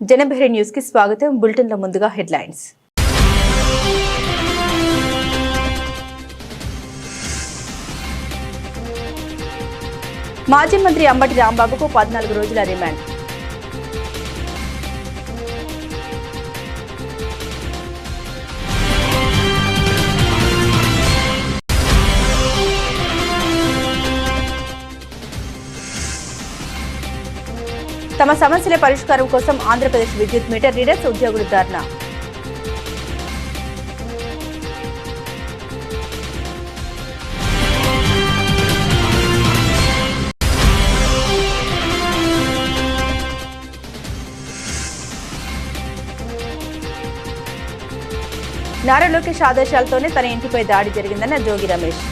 జనబెహరి news కి స్వాగతం. Bulletin లో ముందుగా హెడ్లైన్స్. మాజీ మంత్రి అంబటి రాంబాబుకు 14 రోజుల రిమాండ్. తమ సమస్యల పరిష్కారం కోసం ఆంధ్రప్రదేశ్ విద్యుత్ మీటర్ రీడర్స్ ఉద్యోగులు ధర్నా. నారా లోకేష్ ఆదేశాలతోనే తన ఇంటిపై దాడి జరిగిందన్న జోగి రమేష్.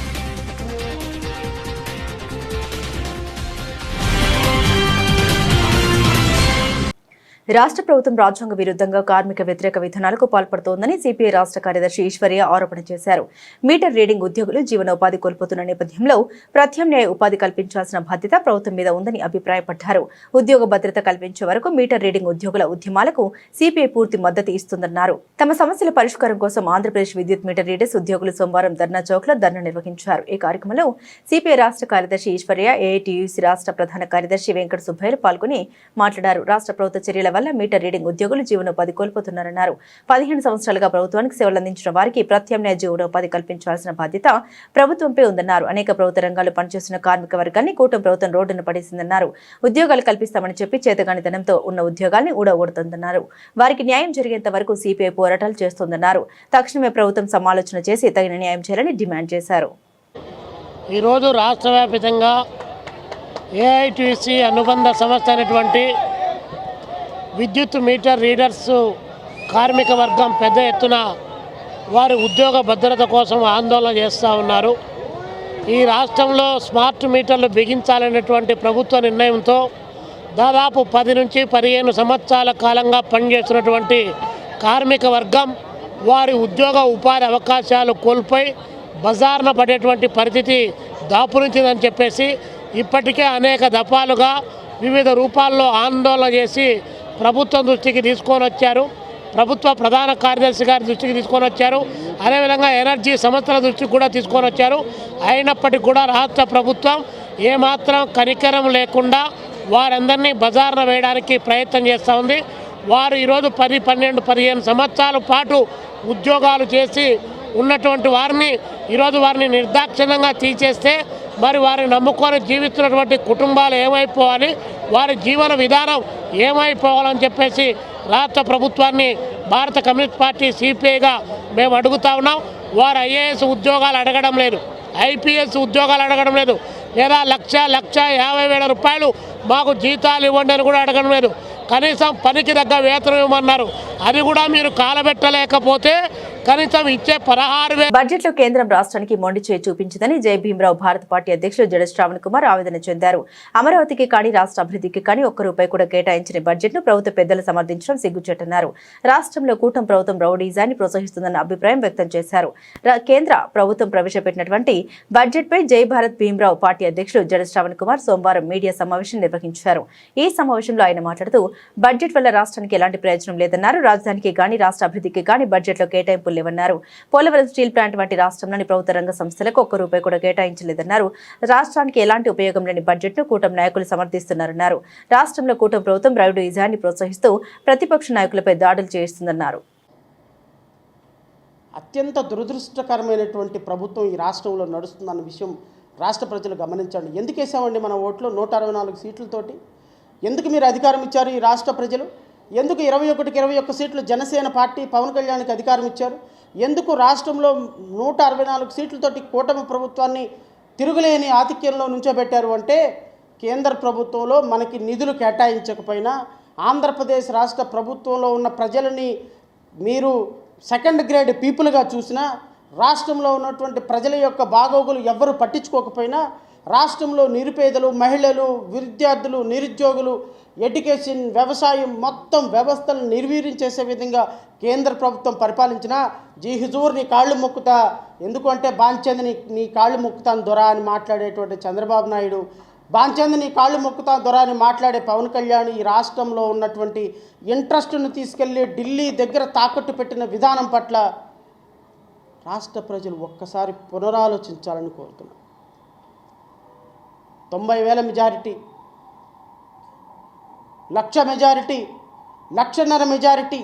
రాష్ట్ర ప్రభుత్వం రాజ్యాంగ విరుద్ధంగా కార్మిక వ్యతిరేక విధానాలకు పాల్పడుతోందని సిపిఐ రాష్ట్ర కార్యదర్శి ఈశ్వర్య ఆరోపణ చేశారు. మీటర్ రీడింగ్ ఉద్యోగులు జీవనోపాధి కోల్పోతున్న నేపథ్యంలో ప్రత్యామ్నాయ ఉపాధి కల్పించాల్సిన బాధ్యత ప్రభుత్వం మీద ఉందని అభిప్రాయపడ్డారు. ఉద్యోగ భద్రత కల్పించే వరకు మీటర్ రీడింగ్ ఉద్యోగుల ఉద్యమాలకు సిపిఐ పూర్తి మద్దతు ఇస్తుందన్నారు. తమ సమస్యల పరిష్కారం కోసం ఆంధ్రప్రదేశ్ విద్యుత్ మీటర్ రీడర్స్ ఉద్యోగులు సోమవారం ధర్నా చౌక్ లో ధర్నా నిర్వహించారు. ఈ కార్యక్రమంలో సిపిఐ రాష్ట్ర కార్యదర్శి ఈశ్వర్య, ఏఐటియుసి రాష్ట్ర ప్రధాన కార్యదర్శి వెంకట సుబ్బయ్యలు పాల్గొని మాట్లాడారు. రాష్ట్ర ప్రభుత్వ చర్యల వల్ల మీటర్ రీడింగ్ ఉద్యోగులు జీవనోపాధి కోల్పోతున్నారన్నారు. 15 సంవత్సరాలుగా ప్రభుత్వానికి సేవలు అందించిన వారికి ప్రత్యామ్నాయ జీవనోపాధి కల్పించాల్సిన బాధ్యత ప్రభుత్వంపై ఉందన్నారు. అనేక ప్రభుత్వ రంగాల్లో పనిచేస్తున్న కార్మిక వర్గాన్ని కూటమి ప్రభుత్వం రోడ్డున పడేసిందన్నారు. ఉద్యోగాలు కల్పిస్తామని చెప్పి చేతగానితనంతో ఉన్న ఉద్యోగాల్ని ఊడగొడుతుందన్నారు. వారికి న్యాయం జరిగేంత వరకు సిపిఐ పోరాటాలు చేస్తోందన్నారు. తక్షణమే ప్రభుత్వం సమాలోచన చేసి తగిన న్యాయం చేయాలని డిమాండ్ చేశారు. ఈరోజు రాష్ట్ర వ్యాప్తంగా ఏఐటిసి అనుబంధ సంస్థ అయినటువంటి విద్యుత్ మీటర్ రీడర్స్ కార్మిక వర్గం పెద్ద ఎత్తున వారి ఉద్యోగ భద్రత కోసం ఆందోళన చేస్తూ ఉన్నారు. ఈ రాష్ట్రంలో స్మార్ట్ మీటర్లు బిగించాలనేటువంటి ప్రభుత్వ నిర్ణయంతో దాదాపు 10 నుంచి 15 సంవత్సరాల కాలంగా పనిచేస్తున్నటువంటి కార్మిక వర్గం వారి ఉద్యోగ ఉపాధి అవకాశాలు కోల్పోయి బజార్న పడేటువంటి పరిస్థితి దాపురించిందని చెప్పేసి ఇప్పటికే అనేక దఫాలుగా వివిధ రూపాల్లో ఆందోళన చేసి ప్రభుత్వం దృష్టికి తీసుకొని వచ్చారు. ప్రభుత్వ ప్రధాన కార్యదర్శి గారి దృష్టికి తీసుకొని వచ్చారు. అదేవిధంగా ఎనర్జీ సంస్థల దృష్టికి కూడా తీసుకొని వచ్చారు. అయినప్పటికీ కూడా రాష్ట్ర ప్రభుత్వం ఏమాత్రం కనికరం లేకుండా వారందరినీ బజార్న వేయడానికి ప్రయత్నం చేస్తూ ఉంది. వారు ఈరోజు 10, 12, 15 సంవత్సరాల పాటు ఉద్యోగాలు చేసి ఉన్నటువంటి వారిని ఈరోజు వారిని నిర్దాక్షిణ్యంగా తీసేస్తే మరి వారిని నమ్ముకొని జీవిస్తున్నటువంటి కుటుంబాలు ఏమైపోవాలి, వారి జీవన విధానం ఏమైపోవాలని చెప్పేసి రాష్ట్ర ప్రభుత్వాన్ని భారత కమ్యూనిస్ట్ పార్టీ సిపిఐగా మేము అడుగుతా ఉన్నాం. వారు ఐఏఎస్ ఉద్యోగాలు అడగడం లేదు, ఐపీఎస్ ఉద్యోగాలు అడగడం లేదు, లేదా 1,50,000 రూపాయలు మాకు జీతాలు ఇవ్వండి అని కూడా అడగడం లేదు. కనీసం పనికి తగ్గ వేతనం ఇవ్వమన్నారు. అది కూడా మీరు కాలబెట్టలేకపోతే కనీసం ఇచ్చే 16,000. బడ్జెట్ లో కేంద్రం రాష్ట్రానికి మొండి చేయి చూపించిందని జై భీమరావు భారత పార్టీ అధ్యక్షుడు జడ శ్రావణ్ కుమార్ ఆవేదన చెందారు. అమరావతికి కానీ రాష్ట్ర అభివృద్ధికి కానీ ₹1 కూడా కేటాయించిన బడ్జెట్ ను ప్రభుత్వ పెద్దలు సమర్థించడం సిగ్గుచేటన్నారు. రాష్ట్రంలో కూటమి ప్రభుత్వం రౌడీజాన్ని ప్రోత్సహిస్తుందన్న అభిప్రాయం వ్యక్తం చేశారు. కేంద్ర ప్రభుత్వం ప్రవేశపెట్టినటువంటి బడ్జెట్ పై జై భారత్ భీమరావు పార్టీ అధ్యక్షుడు జడ శ్రావణ్ కుమార్ సోమవారం మీడియా సమావేశం నిర్వహించారు. ఈ సమావేశంలో ఆయన మాట్లాడుతూ బడ్జెట్ వల్ల రాష్ట్రానికి ఎలాంటి ప్రయోజనం లేదన్నారు. రాజధానికి కానీ రాష్ట్ర అభివృద్ధికి కానీ బడ్జెట్ లో కేటాయింపులు లేవన్నారు. పోలవరం స్టీల్ ప్లాంట్ వంటి రాష్ట్రంలోని ప్రభుత్వ రంగ సంస్థలకు ₹1 కూడా కేటాయించలేదన్నారు. రాష్ట్రానికి ఎలాంటి ఉపయోగం లేని బడ్జెట్ ను కూటమి నాయకులు సమర్థిస్తున్నారన్నారు. రాష్ట్రంలో కూటమి ప్రభుత్వం రౌడీయిజాన్ని ప్రోత్సహిస్తూ ప్రతిపక్ష నాయకులపై దాడులు చేయిస్తుందన్నారు. అత్యంత దురదృష్టకరమైనటువంటి ప్రభుత్వం ఈ రాష్ట్రంలో నడుస్తుందన్న విషయం రాష్ట్ర ప్రజలు గమనించండి. ఎందుకు వేసామండి మన ఓట్లు 164 సీట్లతోటి? ఎందుకు మీరు అధికారం ఇచ్చారు ఈ రాష్ట్ర ప్రజలు? ఎందుకు 21కి 21 సీట్లు జనసేన పార్టీ పవన్ కళ్యాణ్కి అధికారం ఇచ్చారు? ఎందుకు రాష్ట్రంలో 164 సీట్లతోటి కూటమి ప్రభుత్వాన్ని తిరుగులేని ఆధిక్యంలో నుంచోబెట్టారు అంటే, కేంద్ర ప్రభుత్వంలో మనకి నిధులు కేటాయించకపోయినా ఆంధ్రప్రదేశ్ రాష్ట్ర ప్రభుత్వంలో ఉన్న ప్రజలని మీరు సెకండ్ గ్రేడ్ పీపుల్గా చూసినా, రాష్ట్రంలో ఉన్నటువంటి ప్రజల యొక్క బాగోగులు ఎవ్వరూ పట్టించుకోకపోయినా, రాష్ట్రంలో నిరుపేదలు, మహిళలు, విద్యార్థులు, నిరుద్యోగులు, ఎడ్యుకేషన్, వ్యవసాయం మొత్తం వ్యవస్థలను నిర్వీర్యం చేసే విధంగా కేంద్ర ప్రభుత్వం పరిపాలించిన జీ హుజూర్ నీ కాళ్ళు మొక్కుతా, ఎందుకంటే బాంచేది నీ కాళ్ళు మొక్కుతాను దొరా అని మాట్లాడేటువంటి చంద్రబాబు నాయుడు బాంచంది నీ కాళ్ళు మొక్కుతా దొరాని మాట్లాడే పవన్ కళ్యాణ్ ఈ రాష్ట్రంలో ఉన్నటువంటి ఇంట్రెస్ట్ను తీసుకెళ్ళి ఢిల్లీ దగ్గర తాకట్టు పెట్టిన విధానం పట్ల రాష్ట్ర ప్రజలు ఒక్కసారి పునరాలోచించాలని కోరుతున్నాను. 90,000 మెజారిటీ, 1,00,000 మెజారిటీ, 1,50,000 మెజారిటీ,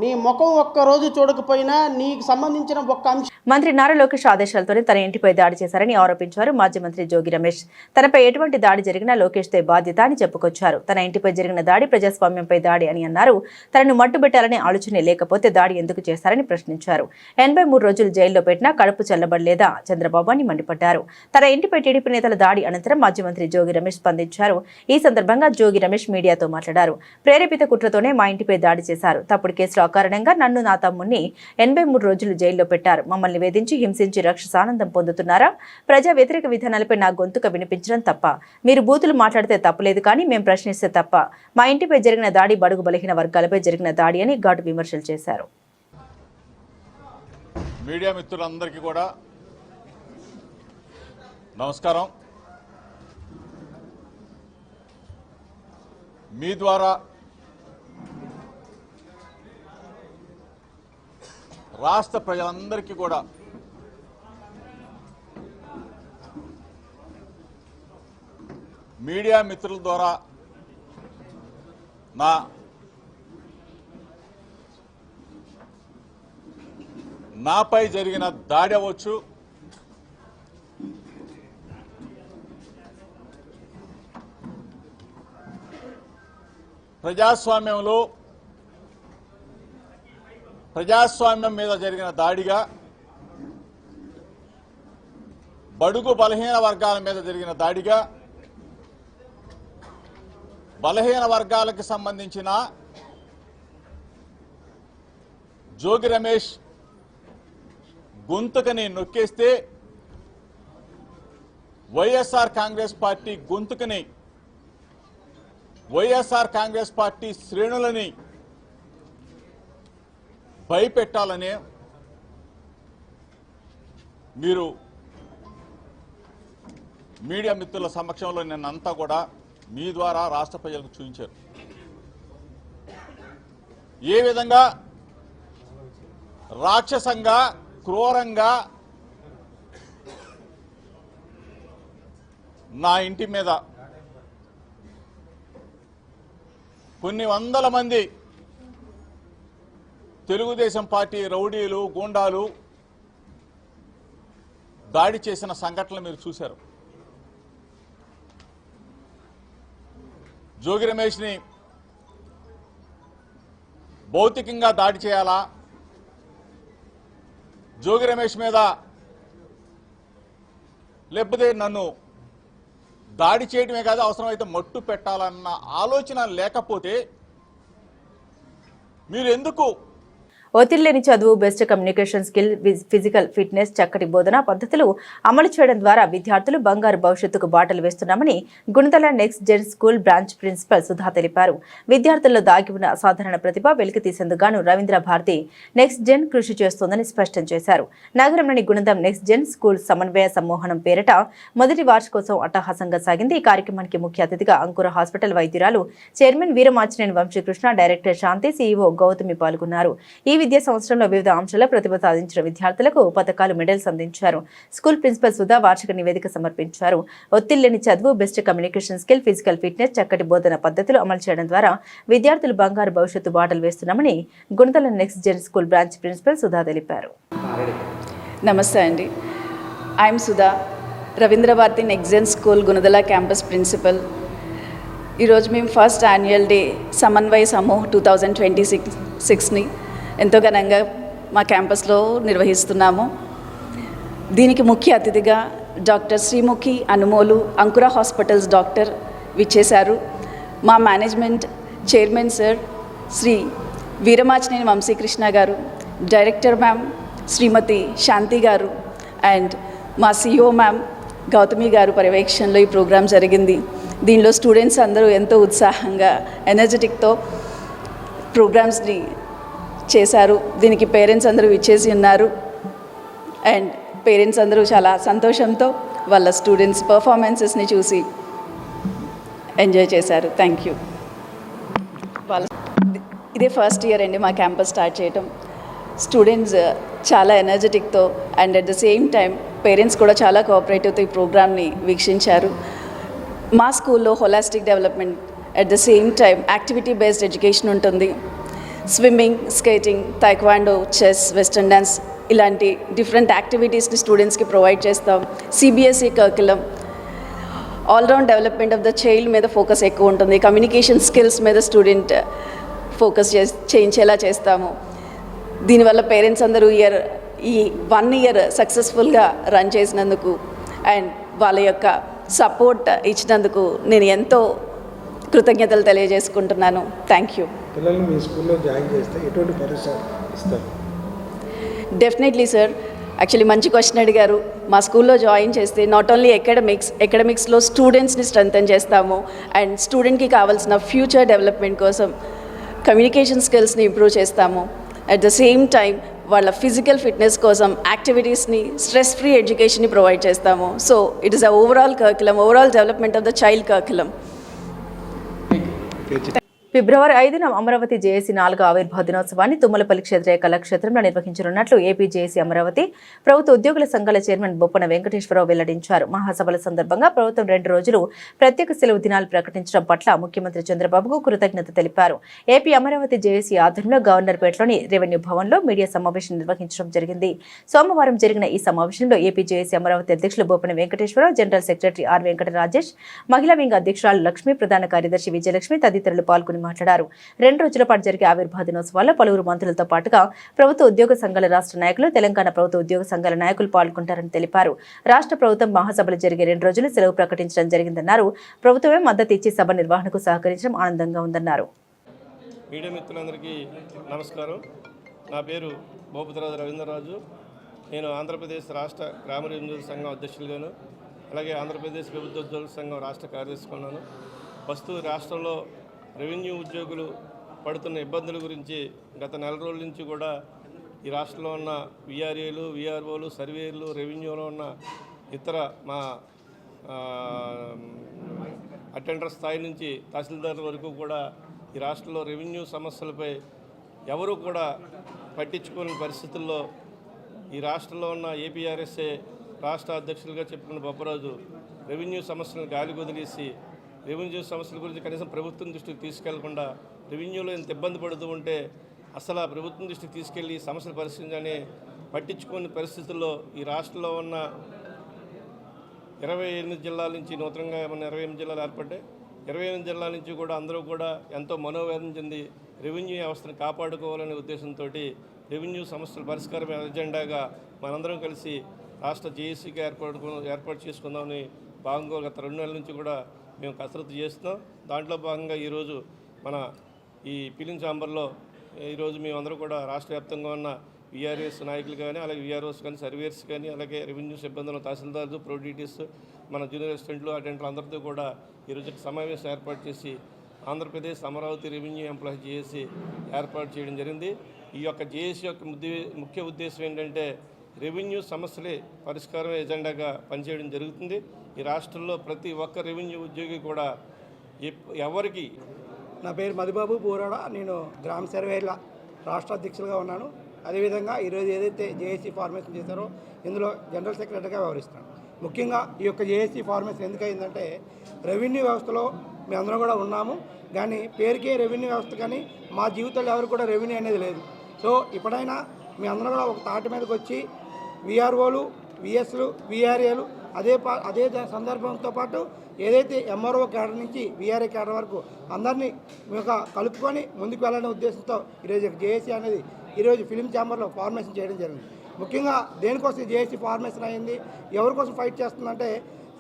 నీ ముఖం ఒక్కరోజు చూడకపోయినా నీకు సంబంధించిన ఒక్క అంశం. మంత్రి నారా లోకేష్ ఆదేశాలతోనే తన ఇంటిపై దాడి చేశారని ఆరోపించారు మాజీ మంత్రి జోగి రమేష్. తనపై ఎటువంటి దాడి జరిగినా లోకేష్దే బాధ్యత అని చెప్పుకొచ్చారు. తన ఇంటిపై జరిగిన దాడి ప్రజాస్వామ్యంపై దాడి అని అన్నారు. తనను మట్టుబెట్టాలనే ఆలోచనే లేకపోతే దాడి ఎందుకు చేశారని ప్రశ్నించారు. 83 రోజులు జైల్లో పెట్టినా కడుపు చల్లబడలేదా చంద్రబాబు అని మండిపడ్డారు. తన ఇంటిపై టీడీపీ నేతల దాడి అనంతరం మాజీ మంత్రి జోగి రమేష్ స్పందించారు. ఈ సందర్భంగా జోగి రమేష్ మీడియాతో మాట్లాడారు. ప్రేరేపిత కుట్రతోనే మా ఇంటిపై దాడి చేశారు. తప్పుడు కేసులో అకారణంగా నన్ను నా తమ్ముణ్ణి 83 రోజులు జైల్లో పెట్టారు. మమ్మల్ని వేధించి హింసించి రక్షసానందం పొందుతున్నారా? ప్రజా వ్యతిరేక విధానాలపై నా గొంతుక వినిపించడం తప్ప? మీరు బూతులు మాట్లాడితే తప్పలేదు, కానీ మేము ప్రశ్నిస్తే తప్ప? మా ఇంటిపై జరిగిన దాడి బడుగు బలహీన వర్గాలపై జరిగిన దాడి అని ఘాటు విమర్శలు చేశారు. మీడియా మిత్రులందరికీ కూడా నమస్కారం. మీ ద్వారా రాష్ట్ర ప్రజలందరికీ కూడా మీడియా మిత్రుల ద్వారా నాపై జరిగిన దాడి అవ్వచ్చు, ప్రజాస్వామ్యం మీద జరిగిన దాడిగా, బడుగు బలహీన వర్గాల మీద జరిగిన దాడిగా, బలహీన వర్గాలకు సంబంధించిన జోగి రమేష్ గొంతుకని నొక్కేస్తే వైఎస్ఆర్ కాంగ్రెస్ పార్టీ గొంతుకని, వైఎస్ఆర్ కాంగ్రెస్ పార్టీ శ్రేణులని భయపెట్టాలనే మీరు మీడియా మిత్రుల సమక్షంలో నిన్నంతా కూడా మీ ద్వారా రాష్ట్ర ప్రజలకు చూపించారు. ఏ విధంగా రాక్షసంగా, క్రూరంగా నా ఇంటి మీద కొన్ని వందల మంది తెలుగుదేశం పార్టీ రౌడీలు, గూండాలు దాడి చేసిన సంఘటనలు మీరు చూశారు. జోగి రమేష్ని భౌతికంగా దాడి చేయాలా, జోగి రమేష్ మీద లేకపోతే నన్ను దాడి చేయడమే కాదు అవసరమైతే మట్టు పెట్టాలన్న ఆలోచన లేకపోతే మీరు ఎందుకు? ఒత్తిడిలేని చదువు, best communication skill, physical fitness, చక్కటి బోధనా పద్ధతులు అమలు చేయడం ద్వారా విద్యార్థులు బంగారు భవిష్యత్తుకు బాటలు వేస్తున్నామని Gunadala next gen school branch principal Sudha తెలిపారు. విద్యార్థుల్లో దాగి ఉన్న అసాధారణ ప్రతిభ వెలికి తీసేందుకు రవీంద్ర భారతి నెక్స్ట్ జెన్ కృషి చేస్తోందని స్పష్టం చేశారు. నగరంలోని గుణదం నెక్స్ట్ జెన్ స్కూల్ సమన్వయ సమ్మోహనం పేరిట మొదటి వార్షికోత్సవం అట్టహాసంగా సాగింది. ఈ కార్యక్రమానికి ముఖ్య అతిథిగా అంకుర హాస్పిటల్ వైద్యురాలు chairman Veeramachineni Vamsikrishna, director Shanti, CEO Gautami పాల్గొన్నారు. ఈ విద్యా సంవత్సరంలో వివిధ అంశాల ప్రతిభ సాధించిన విద్యార్థులకు పథకాలు, మెడల్స్ అందించారు. స్కూల్ ప్రిన్సిపల్ సుధా వార్షిక నివేదిక సమర్పించారు. ఒత్తిడిలేని చదువు, best communication skill, physical fitness, చక్కటి బోధన పద్ధతులు అమలు చేయడం ద్వారా విద్యార్థులు బంగారు భవిష్యత్తు బాటలు వేస్తున్నామని Gunadala next gen school branch principal Sudha తెలిపారు. నమస్తే అండి, I'm Sudha, Ravindra Bharati next gen school Gunadala campus principal. ఈరోజు మేము ఫస్ట్ యాన్యువల్ డే సమన్వయ సమూహ్ 2026ని ఎంతో ఘనంగా మా క్యాంపస్లో నిర్వహిస్తున్నాము. దీనికి ముఖ్య అతిథిగా డాక్టర్ శ్రీముఖి అనుమోలు, అంకుర హాస్పిటల్స్ డాక్టర్ విచ్చేశారు. మా management chairman sir Shri Veeramachineni Vamsikrishna గారు, డైరెక్టర్ మ్యామ్ శ్రీమతి శాంతి గారు అండ్ మా సిఇఓ మ్యామ్ గౌతమి గారు పర్యవేక్షణలో ఈ ప్రోగ్రాం జరిగింది. దీనిలో స్టూడెంట్స్ అందరూ ఎంతో ఉత్సాహంగా, ఎనర్జెటిక్తో ప్రోగ్రామ్స్ని చేశారు. దీనికి పేరెంట్స్ అందరూ విచ్చేసి ఉన్నారు అండ్ పేరెంట్స్ అందరూ చాలా సంతోషంతో వాళ్ళ స్టూడెంట్స్ పర్ఫార్మెన్సెస్ని చూసి ఎంజాయ్ చేశారు. Thank you. వాళ్ళ ఇదే ఫస్ట్ ఇయర్ అండి మా క్యాంపస్ స్టార్ట్ చేయటం. స్టూడెంట్స్ చాలా ఎనర్జెటిక్తో and at the same time parents కూడా చాలా కోఆపరేటివ్తో ఈ ప్రోగ్రామ్ని వీక్షించారు. మా స్కూల్లో holistic development at the same time activity based education ఉంటుంది. Swimming, skating, taekwondo, chess, western dance ఇలాంటి డిఫరెంట్ యాక్టివిటీస్ని స్టూడెంట్స్కి ప్రొవైడ్ చేస్తాం. CBSE curriculum all round development of the child మీద ఫోకస్ ఎక్కువ ఉంటుంది. కమ్యూనికేషన్ స్కిల్స్ మీద స్టూడెంట్ ఫోకస్ చేయించేలా చేస్తాము. దీనివల్ల పేరెంట్స్ అందరూ ఈ 1 ఇయర్ సక్సెస్ఫుల్గా రన్ చేసినందుకు అండ్ వాళ్ళ యొక్క సపోర్ట్ ఇచ్చినందుకు నేను ఎంతో కృతజ్ఞతలు తెలియజేసుకుంటున్నాను. Thank you. పిల్లలు మీ స్కూల్లో జాయిన్ చేస్తే ఎటువంటి పరీక్ష ఇస్తారు? Definitely sir. యాక్చువల్లీ మంచి క్వశ్చన్ అడిగారు. మా స్కూల్లో జాయిన్ చేస్తే నాట్ ఓన్లీ ఎకడమిక్స్లో స్టూడెంట్స్ని స్ట్రెంథెన్ చేస్తాము అండ్ స్టూడెంట్కి కావాల్సిన ఫ్యూచర్ డెవలప్మెంట్ కోసం కమ్యూనికేషన్ స్కిల్స్ని ఇంప్రూవ్ చేస్తాము. అట్ ద సేమ్ టైం వాళ్ళ ఫిజికల్ ఫిట్నెస్ కోసం యాక్టివిటీస్ని, స్ట్రెస్ ఫ్రీ ఎడ్యుకేషన్ని ప్రొవైడ్ చేస్తాము. So it is a overall curriculum, overall development of the child curriculum. ఫిబ్రవరి 5న అమరావతి జేఏసీ 4వ ఆవిర్భావ దినోత్సవాన్ని తుమ్మలపల్లి క్షేత్రీయ కళాక్షేత్రంలో నిర్వహించనున్నట్లు ఏపీ జేఏసీ అమరావతి ప్రభుత్వ ఉద్యోగుల సంఘాల చైర్మన్ బొప్పన వెంకటేశ్వరరావు వెల్లడించారు. మహాసభల సందర్భంగా ప్రభుత్వం 2 రోజులు ప్రత్యేక సెలవు దినాలు ప్రకటించడం పట్ల ముఖ్యమంత్రి చంద్రబాబుకు కృతజ్ఞత తెలిపారు. ఏపీ అమరావతి జేఏసీ ఆధ్వర్యంలో గవర్నర్పేటలోని రెవెన్యూ భవన్లో మీడియా సమావేశం నిర్వహించడం జరిగింది. సోమవారం జరిగిన ఈ సమావేశంలో ఏపీ జేఏసీ అమరావతి అధ్యక్షులు Boppana Venkateswararao, general secretary R Venkata Rajesh, మహిళా వింగ్ అధ్యక్షురాలు లక్ష్మి, ప్రధాన కార్యదర్శి విజయలక్ష్మి తదితరులు పాల్గొని మాట్లాడారు. 2 రోజుల పాటు జరిగే ఆవిర్భావ దినోత్సవాల్లో పలువురు మంత్రులతో పాటుగా ప్రభుత్వ ఉద్యోగ సంఘాల రాష్ట్ర నాయకులు, తెలంగాణ ప్రభుత్వ ఉద్యోగ సంఘాల నాయకులు పాల్గొంటారని తెలిపారు. రాష్ట్ర ప్రభుత్వం మహాసభలు జరిగే 2 రోజులు సెలవు ప్రకటించడం జరిగిందన్నారు. ప్రభుత్వమే మద్దతు ఇచ్చి సభ నిర్వహణకు సహకరించడం ఆనందంగా ఉందన్నారు. మీడియా మిత్రులందరికీ నమస్కారం. నా పేరు భూపతిరాజు రవీంద్రరాజు. నేను ఆంధ్రప్రదేశ్ రాష్ట్ర గ్రామ రెవెన్యూ సంఘం అధ్యక్షులుగాను, అలాగే ఆంధ్రప్రదేశ్ ప్రభుత్వ ఉద్యోగుల సంఘం రాష్ట్ర కార్యదర్శిగా ఉన్నాను. ప్రస్తుతం రాష్ట్రంలో రెవెన్యూ ఉద్యోగులు పడుతున్న ఇబ్బందుల గురించి గత 4 రోజుల నుంచి కూడా ఈ రాష్ట్రంలో ఉన్న విఆర్ఏలు, విఆర్ఓలు, సర్వేయర్లు, రెవెన్యూలో ఉన్న ఇతర మా అటెండర్ స్థాయి నుంచి తహసీల్దార్ వరకు కూడా ఈ రాష్ట్రంలో రెవెన్యూ సమస్యలపై ఎవరు కూడా పట్టించుకోని పరిస్థితుల్లో ఈ రాష్ట్రంలో ఉన్న ఏపీఆర్ఎస్ఏ రాష్ట్ర అధ్యక్షులుగా చెప్పుకున్న బొప్పరాజు రెవెన్యూ సమస్యలను గాలి వదిలేసి రెవెన్యూ సమస్యల గురించి కనీసం ప్రభుత్వం దృష్టికి తీసుకెళ్లకుండా రెవెన్యూలో ఎంత ఇబ్బంది పడుతూ ఉంటే అసలు ఆ ప్రభుత్వం దృష్టికి తీసుకెళ్లి సమస్యలు పరిశీలించని పట్టించుకోని పరిస్థితుల్లో ఈ రాష్ట్రంలో ఉన్న 28 జిల్లాల నుంచి నూతనంగా ఏమన్నా 28 జిల్లాలు ఏర్పడ్డాయి. 28 జిల్లాల నుంచి కూడా అందరూ కూడా ఎంతో మనోవేదన చెంది రెవెన్యూ వ్యవస్థను కాపాడుకోవాలనే ఉద్దేశంతో రెవెన్యూ సమస్యల పరిష్కారం ఎజెండాగా మనందరం కలిసి రాష్ట్ర జేఏసీగా ఏర్పాటు చేసుకుందామని భాగంగా గత 2 నెలల నుంచి కూడా మేము కసరత్తు చేస్తున్నాం. దాంట్లో భాగంగా ఈరోజు మన ఈ ఫిలిం ఛాంబర్లో ఈరోజు మేమందరూ కూడా రాష్ట్ర వ్యాప్తంగా ఉన్న విఆర్ఎస్ నాయకులు కానీ, అలాగే విఆర్ఓస్ కానీ, సర్వేయర్స్ కానీ, అలాగే రెవెన్యూ సిబ్బందులు, తహసీల్దార్లు, ప్రొడ్యూటీస్, మన జూనియర్ అసిస్టెంట్లు, అటెండర్లు అందరితో కూడా ఈరోజు సమావేశం ఏర్పాటు చేసి Andhra Pradesh Amaravati revenue employee JAC ఏర్పాటు చేయడం జరిగింది. ఈ యొక్క జేఏసీ యొక్క ముఖ్య ఉద్దేశం ఏంటంటే రెవెన్యూ సమస్యలే పరిష్కారం ఎజెండాగా పనిచేయడం జరుగుతుంది. ఈ రాష్ట్రంలో ప్రతి ఒక్క రెవెన్యూ ఉద్యోగి కూడా ఎవరికి. నా పేరు మధుబాబు బూరాడ. నేను గ్రామ సర్వేల రాష్ట్ర అధ్యక్షులుగా ఉన్నాను. అదేవిధంగా ఈరోజు ఏదైతే జేఏసీ ఫార్మేషన్ చేశారో ఇందులో జనరల్ సెక్రటరీగా వ్యవహరిస్తున్నాను. ముఖ్యంగా ఈ యొక్క జేఏసీ ఫార్మేషన్ ఎందుకయిందంటే రెవెన్యూ వ్యవస్థలో మేమందరం కూడా ఉన్నాము, కానీ పేరుకే రెవెన్యూ వ్యవస్థ, కానీ మా జీవితంలో ఎవరు కూడా రెవెన్యూ అనేది లేదు. సో ఇప్పుడైనా మీ అందరూ కూడా ఒక తాటి మీదకి వచ్చి విఆర్ఓలు, విఎస్లు, విఆర్ఏలు అదే సందర్భంతో పాటు ఏదైతే ఎంఆర్ఓ క్యాడర్ నుంచి విఆర్ఏ క్యాడర్ వరకు అందరినీ మేము కలుపుకొని ముందుకు వెళ్ళాలనే ఉద్దేశంతో ఈరోజు జేఏసీ అనేది ఈరోజు ఫిలిం ఛాంబర్లో ఫార్మేషన్ చేయడం జరిగింది. ముఖ్యంగా దేనికోసం జేఏసీ ఫార్మేషన్ అయింది, ఎవరి కోసం ఫైట్ చేస్తుందంటే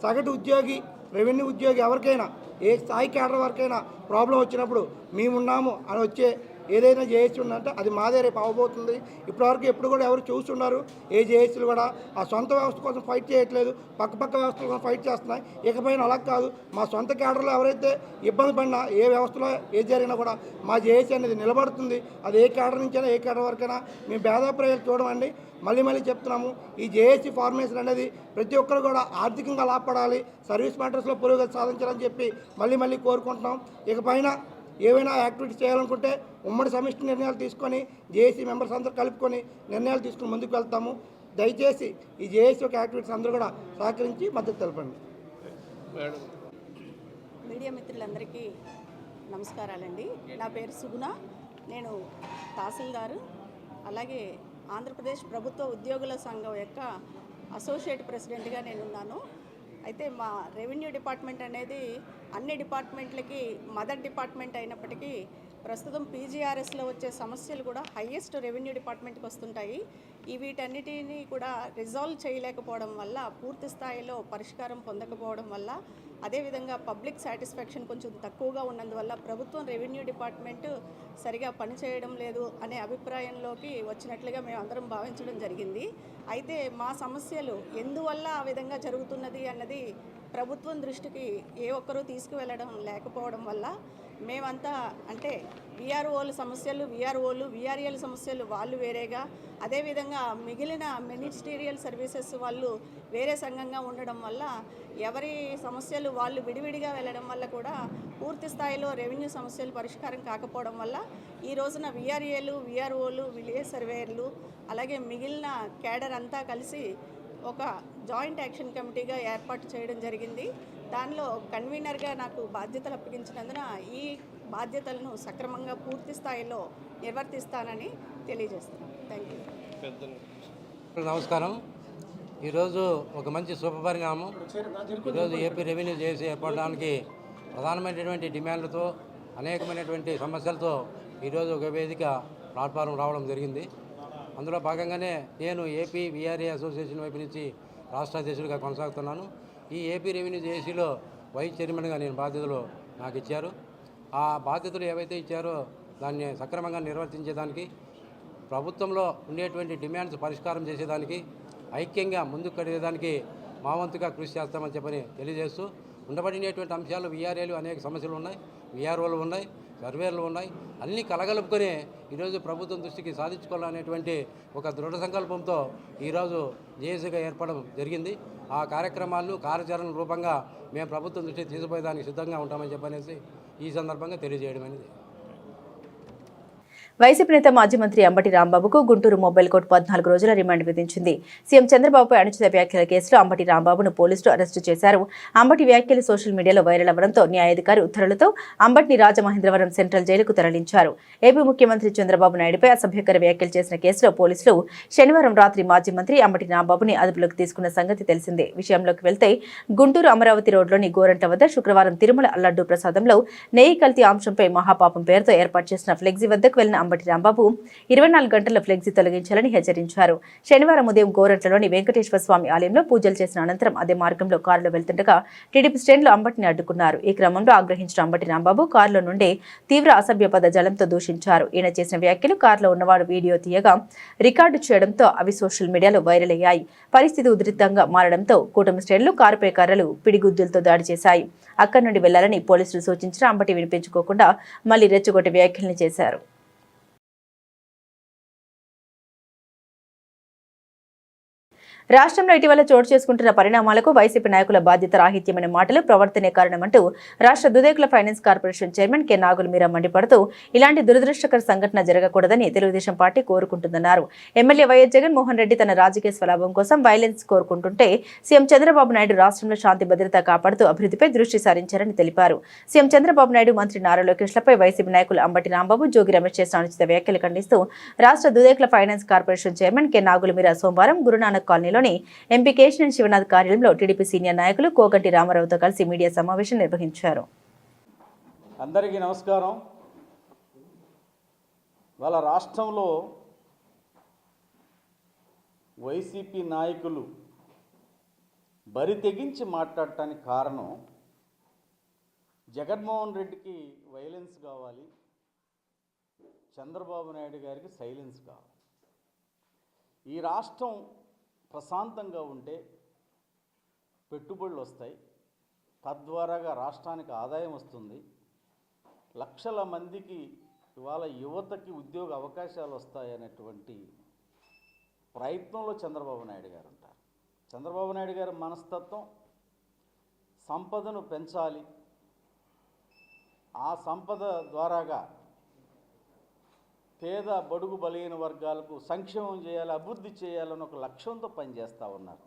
సగటు ఉద్యోగి, రెవెన్యూ ఉద్యోగి ఎవరికైనా ఏ స్థాయి క్యాడర్ వరకైనా ప్రాబ్లం వచ్చినప్పుడు మేమున్నాము అని వచ్చే ఏదైనా జేఏసీ ఉందంటే అది మాదే రేపు అవ్వబోతుంది. ఇప్పటివరకు ఎప్పుడు కూడా ఎవరు చూస్తున్నారు ఏ జేఏసీలు కూడా ఆ సొంత వ్యవస్థ కోసం ఫైట్ చేయట్లేదు, పక్క వ్యవస్థల కోసం ఫైట్ చేస్తున్నాయి. ఇకపైన అలా కాదు, మా సొంత కేడర్లో ఎవరైతే ఇబ్బంది పడినా ఏ వ్యవస్థలో ఏది జరిగినా కూడా మా జేఏసీ అనేది నిలబడుతుంది. అది ఏ కేడర్ నుంచైనా ఏ కేడర్ వరకైనా మేము భేదాభిప్రాయాలు చూడమండి. మళ్ళీ చెప్తున్నాము, ఈ జేఏసీ ఫార్మేషన్ అనేది ప్రతి ఒక్కరు కూడా ఆర్థికంగా లాభపడాలి, సర్వీస్ మ్యాటర్స్లో పురోగతి సాధించాలని చెప్పి మళ్ళీ కోరుకుంటున్నాం. ఇకపైన ఏవైనా యాక్టివిటీస్ చేయాలనుకుంటే ఉమ్మడి సమిష్టి నిర్ణయాలు తీసుకొని జేఏసీ మెంబర్స్ అందరూ కలుపుకొని నిర్ణయాలు తీసుకుని ముందుకు వెళ్తాము. దయచేసి ఈ జేఏసీ యొక్క యాక్టివిటీస్ అందరూ కూడా సహకరించి మద్దతు తెలపండి. మీడియా మిత్రులందరికీ నమస్కారాలండి. నా పేరు సుగుణ. నేను తహసీల్దారు, అలాగే ఆంధ్రప్రదేశ్ ప్రభుత్వ ఉద్యోగుల సంఘం యొక్క అసోసియేట్ ప్రెసిడెంట్గా నేనున్నాను. అయితే మా రెవెన్యూ డిపార్ట్మెంట్ అనేది అన్ని డిపార్ట్మెంట్లకి మదర్ డిపార్ట్మెంట్ అయినప్పటికీ ప్రస్తుతం పీజీఆర్ఎస్లో వచ్చే సమస్యలు కూడా హైయెస్ట్ రెవెన్యూ డిపార్ట్మెంట్కి వస్తుంటాయి. వీటన్నిటిని కూడా రిజాల్వ్ చేయలేకపోవడం వల్ల, పూర్తి స్థాయిలో పరిష్కారం పొందకపోవడం వల్ల, అదేవిధంగా పబ్లిక్ సాటిస్ఫాక్షన్ కొంచెం తక్కువగా ఉన్నందువల్ల ప్రభుత్వం రెవెన్యూ డిపార్ట్మెంట్ సరిగా పనిచేయడం లేదు అనే అభిప్రాయంలోకి వచ్చినట్లుగా మేము అందరం భావించడం జరిగింది. అయితే మా సమస్యలు ఎందువల్ల ఆ విధంగా జరుగుతున్నది అన్నది ప్రభుత్వం దృష్టికి ఏ ఒక్కరూ తీసుకువెళ్ళడం లేకపోవడం వల్ల మేమంతా అంటే విఆర్ఓల సమస్యలు విఆర్ఓలు, విఆర్ఏల సమస్యలు వాళ్ళు వేరేగా, అదేవిధంగా మిగిలిన మినిస్టీరియల్ సర్వీసెస్ వాళ్ళు వేరే సంఘంగా ఉండడం వల్ల ఎవరి సమస్యలు వాళ్ళు విడివిడిగా వెళ్ళడం వల్ల కూడా పూర్తి స్థాయిలో రెవెన్యూ సమస్యలు పరిష్కారం కాకపోవడం వల్ల ఈ రోజున విఆర్ఏలు, విఆర్ఓలు, విలేజ్ సర్వేయర్లు, అలాగే మిగిలిన క్యాడర్ అంతా కలిసి ఒక జాయింట్ యాక్షన్ కమిటీగా ఏర్పాటు చేయడం జరిగింది. దానిలో కన్వీనర్గా నాకు బాధ్యతలు అప్పగించినందున ఈ బాధ్యతలను సక్రమంగా పూర్తి స్థాయిలో నిర్వర్తిస్తానని తెలియజేస్తున్నాను. Thank you. నమస్కారం. ఈరోజు ఒక మంచి శుభపరిణామం. ఈరోజు ఏపీ రెవెన్యూ చేసి ఏర్పడడానికి ప్రధానమైనటువంటి డిమాండ్లతో, అనేకమైనటువంటి సమస్యలతో ఈరోజు ఒక వేదిక ప్లాట్ఫారం రావడం జరిగింది. అందులో భాగంగానే నేను ఏపీ విఆర్ఏ అసోసియేషన్ వైపు నుంచి రాష్ట్ర అధ్యక్షుడిగా కొనసాగుతున్నాను. ఈ ఏపీ రెవెన్యూ జేఏసీలో వైస్ చైర్మన్గా నేను బాధ్యతలు నాకు ఇచ్చారు. ఆ బాధ్యతలు ఏవైతే ఇచ్చారో దాన్ని సక్రమంగా నిర్వర్తించేదానికి, ప్రభుత్వంలో ఉండేటువంటి డిమాండ్స్ పరిష్కారం చేసేదానికి, ఐక్యంగా ముందుకు కడిగేదానికి మా వంతుగా కృషి చేస్తామని చెప్పని తెలియజేస్తూ, ఉండబడినటువంటి అంశాలు విఆర్ఏలు అనేక సమస్యలు ఉన్నాయి, విఆర్ఓలు ఉన్నాయి, సర్వేలు ఉన్నాయి, అన్నీ కలగలుపుకొని ఈరోజు ప్రభుత్వం దృష్టికి సాధించుకోవాలనేటువంటి ఒక దృఢ సంకల్పంతో ఈరోజు జేఏసీగా ఏర్పడడం జరిగింది. ఆ కార్యక్రమాలను కార్యాచరణ రూపంగా మేము ప్రభుత్వం దృష్టికి తీసుకుపోయేదానికి సిద్ధంగా ఉంటామని చెప్పనేసి ఈ సందర్భంగా తెలియజేయడం అనేది. వైసీపీ నేత మాజీ మంత్రి అంబటి రాంబాబుకు గుంటూరు మొబైల్ కోర్టు 14 రోజుల రిమాండ్ విధించింది. సీఎం చంద్రబాబుపై అనుచిత వ్యాఖ్యల కేసులో అంబటి రాంబాబును పోలీసులు అరెస్టు చేశారు. అంబటి వ్యాఖ్యలు సోషల్ మీడియాలో వైరల్ అవ్వడంతో న్యాయాధికారి ఉత్తర్వులతో అంబటిని రాజమహేంద్రవరం సెంట్రల్ జైలుకు తరలించారు. ఏపీ ముఖ్యమంత్రి చంద్రబాబు నాయుడుపై అసభ్యకర వ్యాఖ్యలు చేసిన కేసులో పోలీసులు శనివారం రాత్రి మాజీ మంత్రి అంబటి రాంబాబుని అదుపులోకి తీసుకున్న సంగతి తెలిసిందే. విషయంలోకి వెళ్తే గుంటూరు అమరావతి రోడ్లోని గోరంట వద్ద శుక్రవారం తిరుమల లడ్డూ ప్రసాదంలో నెయ్యి కల్తీ అంశంపై మహాపాపం పేరుతో ఏర్పాటు చేసిన ఫ్లెక్సీ వద్దకు వెళ్లిన అంబటి రాంబాబు 24 గంటల్లో ఫ్లెక్సీ తొలగించాలని హెచ్చరించారు. శనివారం ఉదయం గోరంట్లలోని వెంకటేశ్వర స్వామి ఆలయంలో పూజలు చేసిన అనంతరం అదే మార్గంలో కారులో వెళ్తుండగా టీడీపీ శ్రేణులు అంబటిని అడ్డుకున్నారు. ఈ క్రమంలో ఆగ్రహించిన అంబటి రాంబాబు కారులో నుండి తీవ్ర అసభ్య పద జలంతో దూషించారు. ఈయన చేసిన వ్యాఖ్యలు కారులో ఉన్నవాడు వీడియో తీయగా రికార్డు చేయడంతో అవి సోషల్ మీడియాలో వైరల్ అయ్యాయి. పరిస్థితి ఉధృతంగా మారడంతో కూటమి శ్రేణులు కారుపై కర్రలు, పిడిగుద్దులతో దాడి చేశాయి. అక్కడి నుండి వెళ్లాలని పోలీసులు సూచించిన అంబటి వినిపించుకోకుండా మళ్లీ రెచ్చగొట్టే వ్యాఖ్యల్ని చేశారు. రాష్ట్రంలో ఇటీవల చోటు చేసుకుంటున్న పరిణామాలకు వైసీపీ నాయకుల బాధ్యత రాహిత్యమైన మాటలు, ప్రవర్తనే కారణమంటూ రాష్ట్ర Dudekula finance corporation chairman K నాగుల మీరా మండిపడుతూ ఇలాంటి దురదృష్టకర సంఘటన జరగకూడదని తెలుగుదేశం పార్టీ కోరుకుంటుందన్నారు. ఎమ్మెల్యే వైఎస్ జగన్మోహన్ రెడ్డి తన రాజకీయ స్వలాభం కోసం వైలెన్స్ కోరుకుంటుంటే సీఎం చంద్రబాబు నాయుడు రాష్ట్రంలో శాంతి భద్రత కాపాడుతూ అభివృద్ధిపై దృష్టి సారించారని తెలిపారు. సీఎం చంద్రబాబు నాయుడు, మంత్రి నారా లోకేష్లపై వైసీపీ నాయకులు అంబటి రాంబాబు, జోగి రమేష్ చేసిన అనుచిత వ్యాఖ్యలు ఖండిస్తూ రాష్ట్ర Dudekula finance corporation chairman K నాగుల మీరా సోమవారం గురునానక్ కాలనీలో ఎంపీ కేశినేని శివనాథ్ కార్యాలయంలో టీడీపీ సీనియర్ నాయకులు కోగంటి రామారావుతో కలిసి మీడియా సమావేశం నిర్వహించారు. అందరికీ నమస్కారం. వాళ్ళ రాష్ట్రంలో వైసీపీ నాయకులు బరి తెగించి మాట్లాడటానికి కారణం జగన్మోహన్ రెడ్డికి వైలెన్స్ కావాలి, చంద్రబాబు నాయుడు గారికి సైలెన్స్ కావాలి. ఈ రాష్ట్రం ప్రశాంతంగా ఉంటే పెట్టుబడులు వస్తాయి, తద్వారాగా రాష్ట్రానికి ఆదాయం వస్తుంది, లక్షల మందికి ఇవాళ యువతకి ఉద్యోగ అవకాశాలు వస్తాయనేటువంటి ప్రయత్నంలో చంద్రబాబు నాయుడు గారు ఉంటారు. చంద్రబాబు నాయుడు గారి మనస్తత్వం సంపదను పెంచాలి, ఆ సంపద ద్వారాగా పేద బడుగు బలహీన వర్గాలకు సంక్షేమం చేయాలి, అభివృద్ధి చేయాలని ఒక లక్ష్యంతో పనిచేస్తూ ఉన్నారు.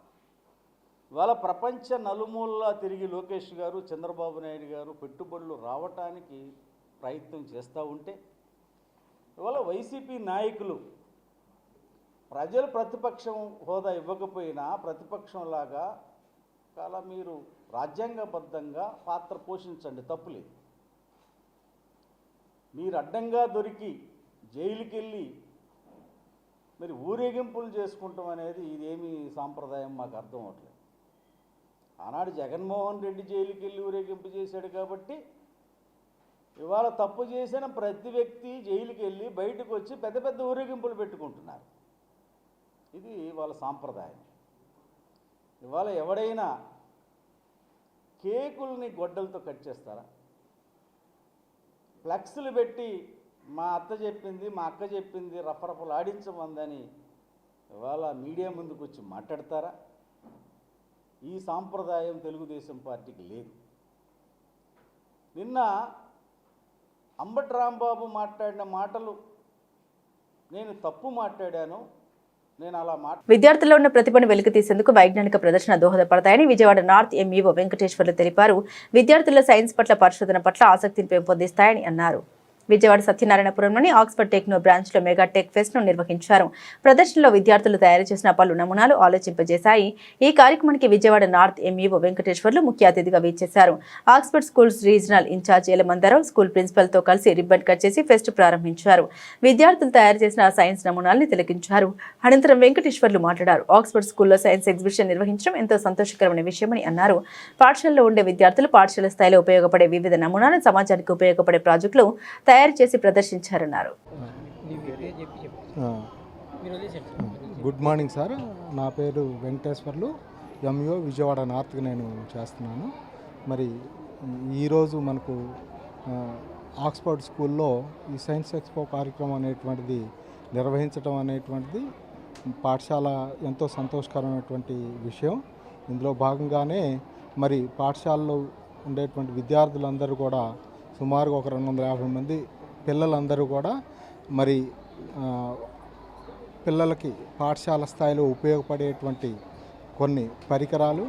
ఇవాళ ప్రపంచ నలుమూలలా తిరిగి లోకేష్ గారు, చంద్రబాబు నాయుడు గారు పెట్టుబడులు రావటానికి ప్రయత్నం చేస్తూ ఉంటే, ఇవాళ వైసీపీ నాయకులు ప్రజలు ప్రతిపక్షం హోదా ఇవ్వకపోయినా ప్రతిపక్షంలాగా చాలా మీరు రాజ్యాంగబద్ధంగా పాత్ర పోషించండి, తప్పులేదు. మీరు అడ్డంగా దొరికి జైలుకి వెళ్ళి మరి ఊరేగింపులు చేసుకుంటాం అనేది ఇదేమి సాంప్రదాయం మాకు అర్థం అవట్లేదు. ఆనాడు జగన్మోహన్ రెడ్డి జైలుకి వెళ్ళి ఊరేగింపు చేశాడు కాబట్టి ఇవాళ తప్పు చేసిన ప్రతి వ్యక్తి జైలుకి వెళ్ళి బయటకు వచ్చి పెద్ద పెద్ద ఊరేగింపులు పెట్టుకుంటున్నారు. ఇది వాళ్ళ సాంప్రదాయం. ఇవాళ ఎవడైనా కేకుల్ని గొడ్డలతో కట్ చేస్తారా? ఫ్లెక్స్లు పెట్టి మా అత్త చెప్పింది, మా అక్క చెప్పింది, రఫరఫలు ఆడించమందని ఇవాళ మీడియా ముందుకు వచ్చి మాట్లాడతారా? ఈ సాంప్రదాయం తెలుగుదేశం పార్టీకి లేదు. నిన్న అంబటి రాంబాబు మాట్లాడిన మాటలు నేను తప్పు మాట్లాడాను, నేను అలా విద్యార్థుల్లో ఉన్న ప్రతిభను వెలికితీసేందుకు వైజ్ఞానిక ప్రదర్శన దోహదపడతాయని విజయవాడ నార్త్ ఎంఈఓ వెంకటేశ్వర్లు తెలిపారు. విద్యార్థుల్లో సైన్స్ పట్ల, పరిశోధన పట్ల ఆసక్తిని పెంపొందిస్తాయని అన్నారు. విజయవాడ సత్యనారాయణపురంలోని ఆక్స్ఫర్డ్ టెక్నో బ్రాంచ్లో మెగా టెక్ ఫెస్ట్ను నిర్వహించారు. ప్రదర్శనలో విద్యార్థులు తయారు చేసిన పలు నమూనాలు ఆలోచింపజేశాయి. ఈ కార్యక్రమానికి విజయవాడ నార్త్ ఎంఈఓ వెంకటేశ్వర్లు ముఖ్య అతిథిగా వీచేశారు. Oxford schools regional incharge Yelamandarao school ప్రిన్సిపల్తో కలిసి రిబ్బన్ కట్ చేసి ఫెస్ట్ ప్రారంభించారు. విద్యార్థులు తయారు చేసిన సైన్స్ నమూనాల్ని తిలకించారు. అనంతరం వెంకటేశ్వర్లు మాట్లాడారు. ఆక్స్ఫర్డ్ స్కూల్లో సైన్స్ ఎగ్జిబిషన్ నిర్వహించడం ఎంతో సంతోషకరమైన విషయమని అన్నారు. పాఠశాలలో ఉండే విద్యార్థులు పాఠశాల స్థాయిలో ఉపయోగపడే వివిధ నమూనాలు సమాజానికి ఉపయోగపడే ప్రాజెక్టులు తయారు చేసి ప్రదర్శించారన్నారు. గుడ్ మార్నింగ్ సార్, నా పేరు వెంకటేశ్వర్లు, ఎంఈఓ విజయవాడ నార్త్కి నేను చేస్తున్నాను. మరి ఈరోజు మనకు ఆక్స్ఫర్డ్ స్కూల్లో ఈ సైన్స్ ఎక్స్పో కార్యక్రమం అనేటువంటిది నిర్వహించడం అనేటువంటిది పాఠశాల ఎంతో సంతోషకరమైనటువంటి విషయం. ఇందులో భాగంగానే మరి పాఠశాలలో ఉండేటువంటి విద్యార్థులందరూ కూడా సుమారుగా ఒక 250 మంది పిల్లలందరూ కూడా మరి పిల్లలకి పాఠశాల స్థాయిలో ఉపయోగపడేటువంటి కొన్ని పరికరాలు,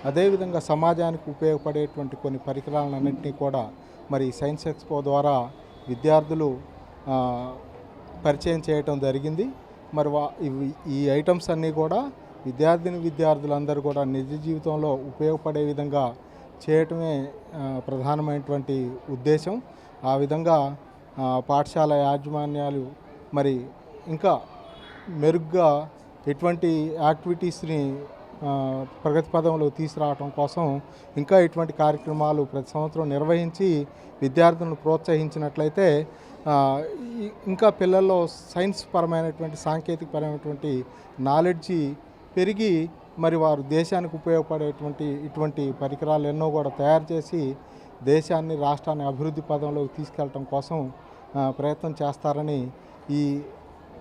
అదేవిధంగా సమాజానికి ఉపయోగపడేటువంటి కొన్ని పరికరాలన్నింటినీ కూడా మరి సైన్స్ ఎక్స్పో ద్వారా విద్యార్థులు పరిచయం చేయటం జరిగింది. మరి ఈ ఐటమ్స్ అన్నీ కూడా విద్యార్థులందరూ కూడా నిజ జీవితంలో ఉపయోగపడే విధంగా చేయటమే ప్రధానమైనటువంటి ఉద్దేశం. ఆ విధంగా పాఠశాల యాజమాన్యాలు మరి ఇంకా మెరుగ్గా ఎటువంటి యాక్టివిటీస్ని ప్రగతి పదంలో తీసుకురావడం కోసం ఇంకా ఇటువంటి కార్యక్రమాలు ప్రతి సంవత్సరం నిర్వహించి విద్యార్థులను ప్రోత్సహించినట్లయితే ఇంకా పిల్లల్లో సైన్స్ పరమైనటువంటి, సాంకేతిక పరమైనటువంటి నాలెడ్జి పెరిగి మరి వారు దేశానికి ఉపయోగపడేటువంటి ఇటువంటి పరికరాలు ఎన్నో కూడా తయారు చేసి దేశాన్ని, రాష్ట్రాన్ని అభివృద్ధి పదంలోకి తీసుకెళ్ళటం కోసం ప్రయత్నం చేస్తారని ఈ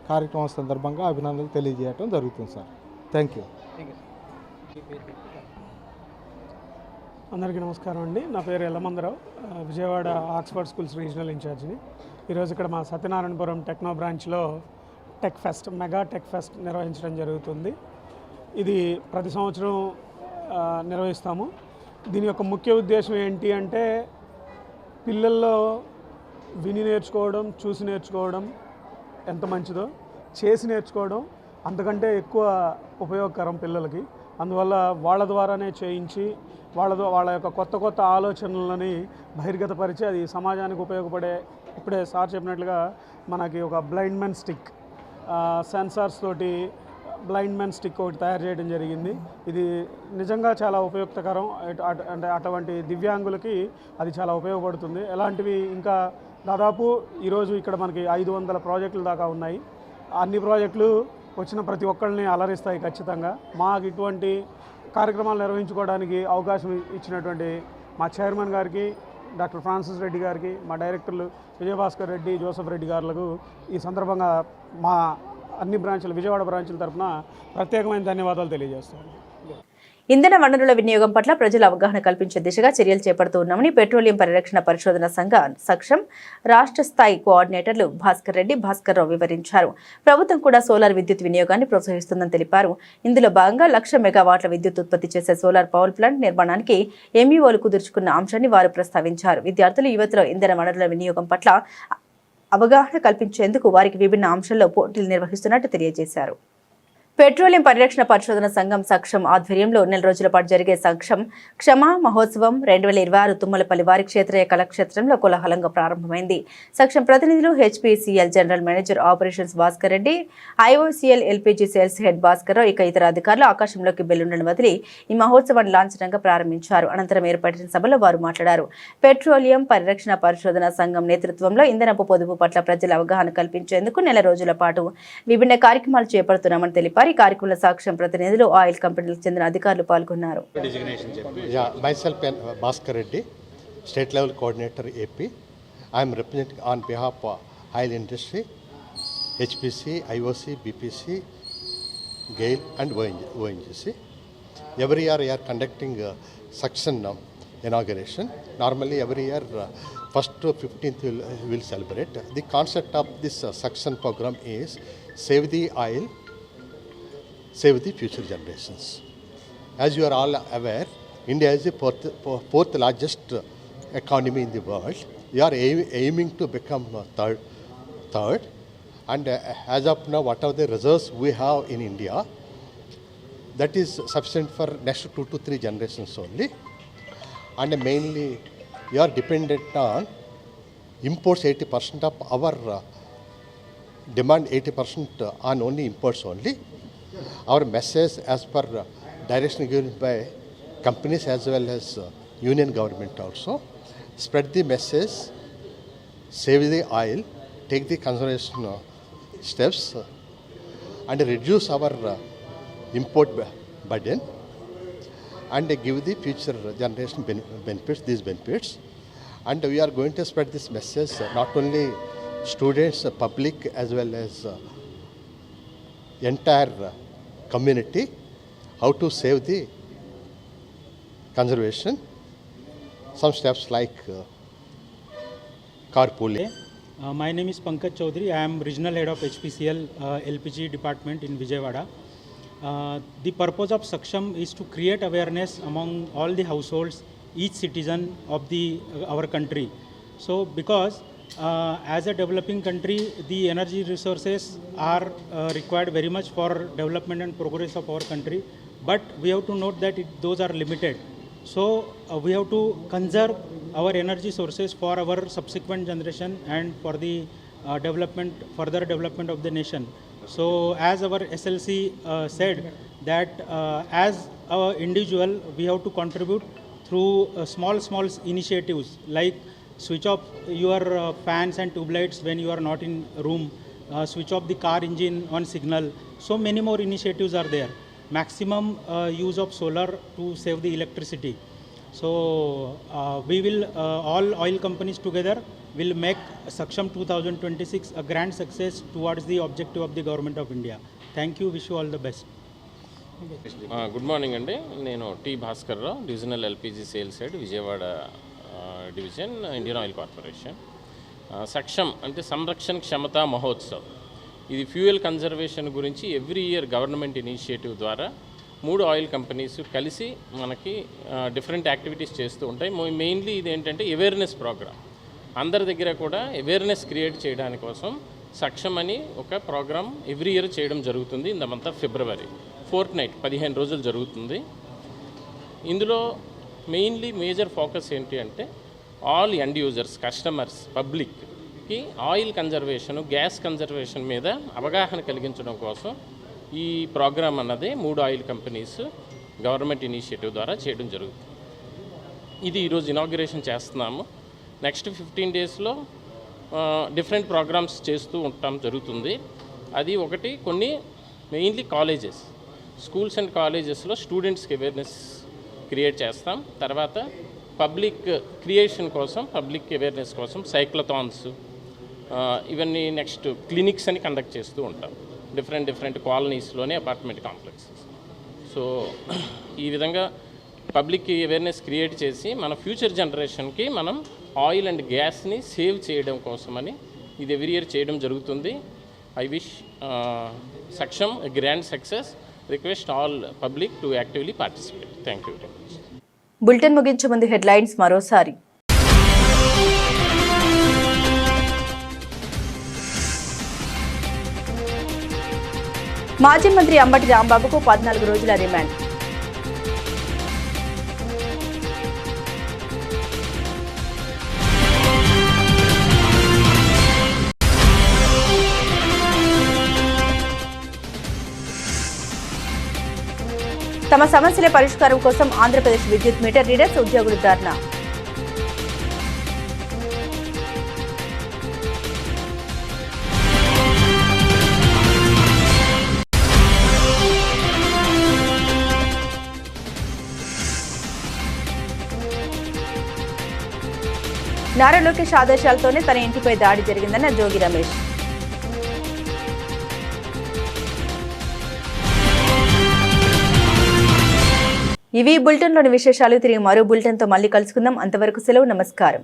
కార్యక్రమం సందర్భంగా అభినందనలు తెలియజేయడం జరుగుతుంది సార్. Thank you. అందరికీ నమస్కారం అండి. నా పేరు ఎల్లమందరావు, విజయవాడ ఆక్స్ఫర్డ్ స్కూల్స్ రీజనల్ ఇన్ఛార్జిని. ఈరోజు ఇక్కడ మా సత్యనారాయణపురం టెక్నో బ్రాంచ్లో tech fest, mega tech fest నిర్వహించడం జరుగుతుంది. ఇది ప్రతి సంవత్సరం నిర్వహిస్తాము. దీని యొక్క ముఖ్య ఉద్దేశం ఏంటి అంటే పిల్లల్లో విని నేర్చుకోవడం, చూసి నేర్చుకోవడం ఎంత మంచిదో, చేసి నేర్చుకోవడం అంతకంటే ఎక్కువ ఉపయోగకరం పిల్లలకి. అందువల్ల వాళ్ళ ద్వారానే చేయించి వాళ్ళ యొక్క కొత్త కొత్త ఆలోచనలని బహిర్గతపరిచి అది సమాజానికి ఉపయోగపడే, ఇప్పుడే సార్ చెప్పినట్లుగా మనకి ఒక బ్లైండ్ మెన్ స్టిక్, సెన్సార్స్ తోటి బ్లైండ్ మెన్ స్టిక్ ఒకటి తయారు చేయడం జరిగింది. ఇది నిజంగా చాలా ఉపయుక్తకరం. అంటే అటువంటి దివ్యాంగులకి అది చాలా ఉపయోగపడుతుంది. ఎలాంటివి ఇంకా దాదాపు ఈరోజు ఇక్కడ మనకి 500 ప్రాజెక్టులు దాకా ఉన్నాయి. అన్ని ప్రాజెక్టులు వచ్చిన ప్రతి ఒక్కరిని అలరిస్తాయి ఖచ్చితంగా. మాకు ఇటువంటి కార్యక్రమాలు నిర్వహించుకోవడానికి అవకాశం ఇచ్చినటువంటి మా చైర్మన్ గారికి, డాక్టర్ ఫ్రాన్సిస్ రెడ్డి గారికి, మా డైరెక్టర్లు విజయభాస్కర్ రెడ్డి, జోసెఫ్ రెడ్డి గారులకు ఈ సందర్భంగా మా అన్ని బ్రాంచ్లు, విజయవాడ బ్రాంచ్ల తరఫున ప్రత్యేకమైన ధన్యవాదాలు తెలియజేస్తాను. ఇంధన వనరుల వినియోగం పట్ల ప్రజల అవగాహన కల్పించే దిశగా చర్యలు చేపడుతూ ఉన్నామని పెట్రోలియం పరిరక్షణ పరిశోధన సంఘ సక్షం రాష్ట్ర స్థాయి కోఆర్డినేటర్లు భాస్కర్ రెడ్డి, భాస్కర్ రావు వివరించారు. ప్రభుత్వం కూడా సోలార్ విద్యుత్ వినియోగాన్ని ప్రోత్సహిస్తుందని తెలిపారు. ఇందులో భాగంగా 1,00,000 మెగావాట్ల విద్యుత్ ఉత్పత్తి చేసే సోలార్ పవర్ ప్లాంట్ నిర్మాణానికి ఎంఈఓలు కుదుర్చుకున్న అంశాన్ని వారు ప్రస్తావించారు. విద్యార్థులు, యువతలో ఇంధన వనరుల వినియోగం పట్ల అవగాహన కల్పించేందుకు వారికి విభిన్న అంశాల్లో పోటీలు నిర్వహిస్తున్నట్టు తెలియజేశారు. పెట్రోలియం పరిరక్షణ పరిశోధన సంఘం సక్షం ఆధ్వర్యంలో 4 రోజుల పాటు జరిగే సక్షం క్షమా మహోత్సవం 2026 తుమ్మలపల్లి వారి క్షేత్రీయ కళాక్షేత్రంలో కోలాహలంగా ప్రారంభమైంది. సక్షం ప్రతినిధులు HPCL general manager operations Bhaskar Reddy, IOCL LPG sales head Bhaskar Rao, ఇతర అధికారులు ఆకాశంలోకి బెలూన్లను వదిలి ఈ మహోత్సవాన్ని లాంఛనంగా ప్రారంభించారు. అనంతరం ఏర్పడిన సభలో వారు మాట్లాడారు. పెట్రోలియం పరిరక్షణ పరిశోధన సంఘం నేతృత్వంలో ఇంధనపు పొదుపు పట్ల ప్రజల అవగాహన కల్పించేందుకు 4 రోజుల పాటు విభిన్న కార్యక్రమాలు చేపడుతున్నామని తెలిపారు. ఈ కార్యక్రమంలో సాక్ష్యం ప్రతినిధులు, ఆయిల్ కంపెనీలకు చెందిన అధికారులు పాల్గొన్నారు. Myself Bhaskar Reddy, State Level Coordinator AP. I am representing on behalf of oil industry, HPC, IOC, BPC, GAIL and ONGC. Every year we are conducting section inauguration. Normally every year 1st to 15th we will celebrate. The concept of this section program is save the oil, save the future generations. As you are all aware, India is the fourth largest economy in the world. We are aiming to become third. And as of now, whatever the reserves we have in India, that is sufficient for next 2 to 3 generations only. And mainly, we are dependent on imports. 80% of our demand, 80% on only imports only. Our message as per direction given by companies as well as union government also, spread the message, save the oil, take the conservation steps and reduce our import burden and give the future generation these benefits. And we are going to spread this message not only students, public as well as entire community, how to save the conservation. Some steps like carpooling. My name is Pankaj Chaudhary. I am Regional Head of HPCL LPG Department in Vijayawada. The purpose of Saksham is to create awareness among all the households, each citizen of our country. So because as a developing country, the energy resources are required very much for development and progress of our country. But we have to note that those are limited. So we have to conserve our energy sources for our subsequent generation and for the further development of the nation. So as our SLC said that as an individual, we have to contribute through small initiatives like switch off your fans and tube lights when you are not in room, switch off the car engine on signal. So many more initiatives are there. Maximum use of solar to save the electricity. So we will all oil companies together will make Saksham 2026 a grand success towards the objective of the government of India. Thank you. Wish you all the best. Good morning andi. Nenu T Bhaskar Rao, Regional LPG Sales Head, Vijayawada Division, Indian Oil Corporation. Saksham ante Samrakshan Kshamata Mahotsav. ఇది fuel conservation గురించి every year government initiative ద్వారా 3 oil companies కలిసి మనకి different activities చేస్తూ ఉంటాయి. Mainly ఇది ఏంటంటే awareness programme. అందరి దగ్గర కూడా అవేర్నెస్ క్రియేట్ చేయడానికి కోసం సక్షం అని ఒక ప్రోగ్రామ్ ఎవ్రీ ఇయర్ చేయడం జరుగుతుంది. In the month of February Fortnite 15 రోజులు జరుగుతుంది. ఇందులో మెయిన్లీ మేజర్ ఫోకస్ ఏంటి అంటే ఆల్ ఎండ్ యూజర్స్, కస్టమర్స్, పబ్లిక్కి ఆయిల్ కన్జర్వేషన్, గ్యాస్ కన్జర్వేషన్ మీద అవగాహన కలిగించడం కోసం ఈ ప్రోగ్రామ్ అన్నది 3 ఆయిల్ కంపెనీస్ గవర్నమెంట్ ఇనిషియేటివ్ ద్వారా చేయడం జరుగుతుంది. ఇది ఈరోజు ఇనాగ్రేషన్ చేస్తున్నాము. నెక్స్ట్ 15 డేస్లో డిఫరెంట్ ప్రోగ్రామ్స్ చేస్తూ ఉంటాం జరుగుతుంది. అది ఒకటి. కొన్ని మెయిన్లీ కాలేజెస్, స్కూల్స్ అండ్ కాలేజెస్లో స్టూడెంట్స్కి అవేర్నెస్ క్రియేట్ చేస్తాం. తర్వాత పబ్లిక్ క్రియేషన్ కోసం, పబ్లిక్ అవేర్నెస్ కోసం సైక్లథాన్స్ ఇవన్నీ, నెక్స్ట్ క్లినిక్స్ అని కండక్ట్ చేస్తూ ఉంటాం డిఫరెంట్ కాలనీస్లోనే, అపార్ట్మెంట్ కాంప్లెక్సెస్. సో ఈ విధంగా పబ్లిక్ అవేర్నెస్ క్రియేట్ చేసి మన ఫ్యూచర్ జనరేషన్కి మనం ఆయిల్ అండ్ గ్యాస్ని సేవ్ చేయడం కోసమని ఇది ఎవ్రీ ఇయర్ చేయడం జరుగుతుంది. I wish Saksham a grand success. Request all public to actively participate. Thank you very much. Bulletin ముగించే ముందు హెడ్లైన్స్ మరోసారి. మాజీ మంత్రి అంబటి రాంబాబుకు 14 రోజుల రిమాండ్. తమ సమస్యల పరిష్కారం కోసం ఆంధ్రప్రదేశ్ విద్యుత్ మీటర్ రీడర్స్ ఉద్యోగులు ధర్నా. నారా లోకేష్ ఆదేశాలతోనే తన ఇంటిపై దాడి జరిగిందన్న జోగి రమేష్. ఇవి బులెటిన్లోని విశేషాలు. తిరిగి మరో బులెటిన్తో మళ్ళీ కలుసుకుందాం. అంతవరకు సెలవు. నమస్కారం.